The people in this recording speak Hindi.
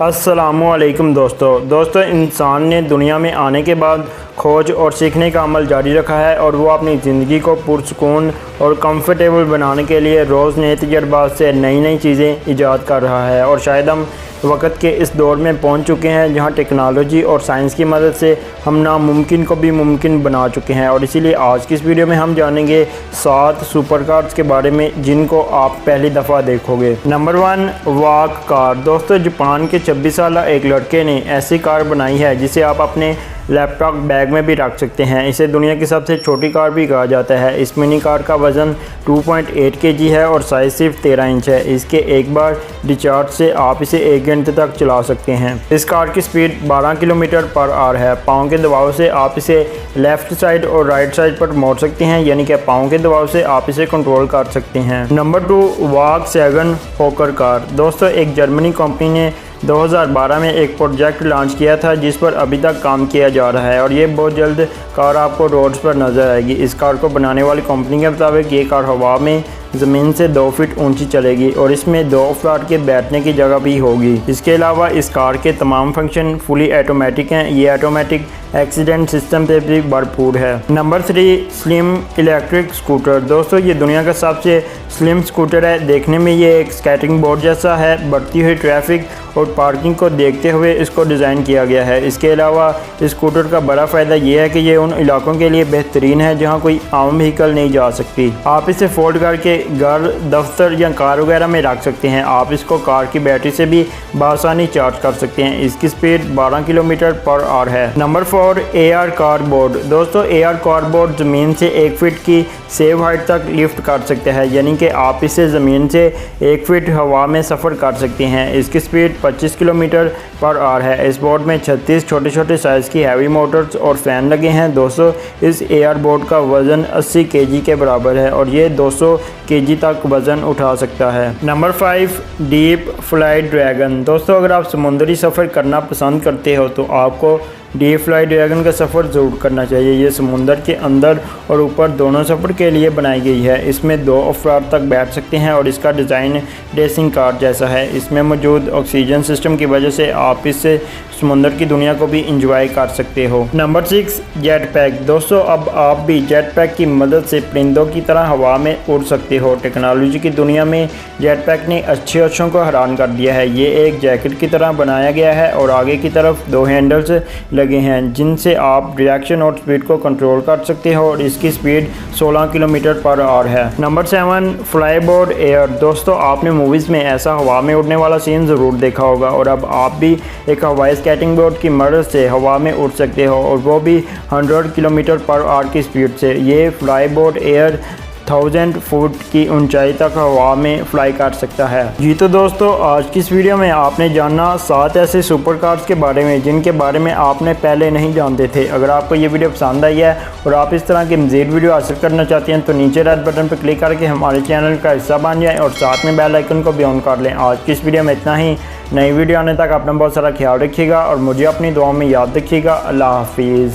अस्सलामुअलैकुम दोस्तों इंसान ने दुनिया में आने के बाद खोज और सीखने का अमल जारी रखा है और वो अपनी ज़िंदगी को पुरसुकून और कंफर्टेबल बनाने के लिए रोज़ नए तजर्बात से नई नई चीज़ें ईजाद कर रहा है। और शायद हम वक्त के इस दौर में पहुंच चुके हैं जहां टेक्नोलॉजी और साइंस की मदद से हम नामुमकिन को भी मुमकिन बना चुके हैं। और इसीलिए आज की इस वीडियो में हम जानेंगे 7 सुपर कार्स के बारे में जिनको आप पहली दफ़ा देखोगे। Number 1, walk car. दोस्तों, जापान के 26 साल एक लड़के ने ऐसी कार बनाई है जिसे आप अपने लैपटॉप बैग में भी रख सकते हैं। इसे दुनिया की सबसे छोटी कार भी कहा जाता है। इस मिनी कार का वज़न 2.8 kg है और साइज़ सिर्फ 13 इंच है। इसके एक बार रिचार्ज से आप इसे 1 घंटे तक चला सकते हैं। इस कार की स्पीड 12 किलोमीटर/आवर है। पाँव के दबाव से आप इसे लेफ़्ट साइड और राइट साइड पर मोड़ सकते हैं, यानी कि पाँव के दबाव से आप इसे कंट्रोल कर सकते हैं। Number 2, Volkswagen hawker car. दोस्तों, एक जर्मनी कंपनी ने 2012 में एक प्रोजेक्ट लॉन्च किया था जिस पर अभी तक काम किया जा रहा है और ये बहुत जल्द कार आपको रोड्स पर नज़र आएगी। इस कार को बनाने वाली कंपनी के मुताबिक ये कार हवा में ज़मीन से 2 फीट ऊंची चलेगी और इसमें 2 अफराद के बैठने की जगह भी होगी। इसके अलावा इस कार के तमाम फंक्शन फुली ऑटोमेटिक हैं। ये ऑटोमेटिक एक्सीडेंट सिस्टम से भी भरपूर है। Number 3, slim electric scooter. दोस्तों, ये दुनिया का सबसे स्लिम स्कूटर है। देखने में ये एक स्केटिंग बोर्ड जैसा है। बढ़ती हुई ट्रैफिक और पार्किंग को देखते हुए इसको डिज़ाइन किया गया है। इसके अलावा इस स्कूटर का बड़ा फ़ायदा ये है कि ये उन इलाकों के लिए बेहतरीन है जहाँ कोई आम व्हीकल नहीं जा सकती। आप इसे फोल्ड करके घर, दफ्तर या कार वगैरह में रख सकते हैं। आप इसको कार की बैटरी से भी बआसानी चार्ज कर सकते हैं। इसकी स्पीड 12 किलोमीटर/आवर है। Number 4, AR car board. दोस्तों, AR कार बोर्ड ज़मीन से 1 फीट की सेव हाइट तक लिफ्ट कर सकते हैं, यानी कि आप इसे ज़मीन से 1 फीट हवा में सफ़र कर सकते हैं। इसकी स्पीड 25 किलोमीटर/आवर है। इस बोर्ड में 36 छोटे छोटे साइज़ की हैवी मोटर्स और फ़ैन लगे हैं। दोस्तों, इस AR बोर्ड का वज़न 80 kg के बराबर है और ये 200 kg तक वज़न उठा सकता है। Number 5, deep flight dragon. दोस्तों, अगर आप समुद्री सफ़र करना पसंद करते हो तो आपको डीप फ्लाइट ड्रैगन का सफ़र ज़रूर करना चाहिए। ये समुंदर के अंदर और ऊपर दोनों सफ़र के लिए बनाई गई है। इसमें 2 अफराद तक बैठ सकते हैं और इसका डिज़ाइन रेसिंग कार जैसा है। इसमें मौजूद ऑक्सीजन सिस्टम की वजह से आप इससे समुंदर की दुनिया को भी इंजॉय कर सकते हो। Number 6, jet pack. दोस्तों, अब आप भी जेट पैक की मदद से परिंदों की तरह हवा में उड़ सकते हो। टेक्नोलॉजी की दुनिया में जेट पैक ने अच्छे अच्छों को हैरान कर दिया है। ये एक जैकेट की तरह बनाया गया है और आगे की तरफ 2 हैंडल्स लगे हैं जिनसे आप डायरेक्शन और स्पीड को कंट्रोल कर सकते हो और इसकी स्पीड 16 किलोमीटर/आवर है। Number 7, Flyboard Air. दोस्तों, आपने मूवीज़ में ऐसा हवा में उड़ने वाला सीन ज़रूर देखा होगा और अब आप भी एक हवाई स्केटिंग बोर्ड की मदद से हवा में उड़ सकते हो और वो भी 100 किलोमीटर/आवर की स्पीड से। ये फ्लाईबोर्ड एयर 1000 फुट की ऊंचाई तक हवा में फ्लाई कर सकता है। जी तो दोस्तों, आज की इस वीडियो में आपने जाना 7 ऐसे सुपर कार्स के बारे में जिनके बारे में आपने पहले नहीं जानते थे। अगर आपको ये वीडियो पसंद आई है और आप इस तरह की मज़ीद वीडियो हासिल करना चाहते हैं तो नीचे रेड बटन पर क्लिक करके हमारे चैनल का हिस्सा बन जाएं और साथ में बेल आइकन को भी ऑन कर लें। आज की इस वीडियो में इतना ही। नई वीडियो आने तक अपना बहुत सारा ख्याल रखिएगा और मुझे अपनी दुआओं में याद रखिएगा। अल्लाह हाफिज़।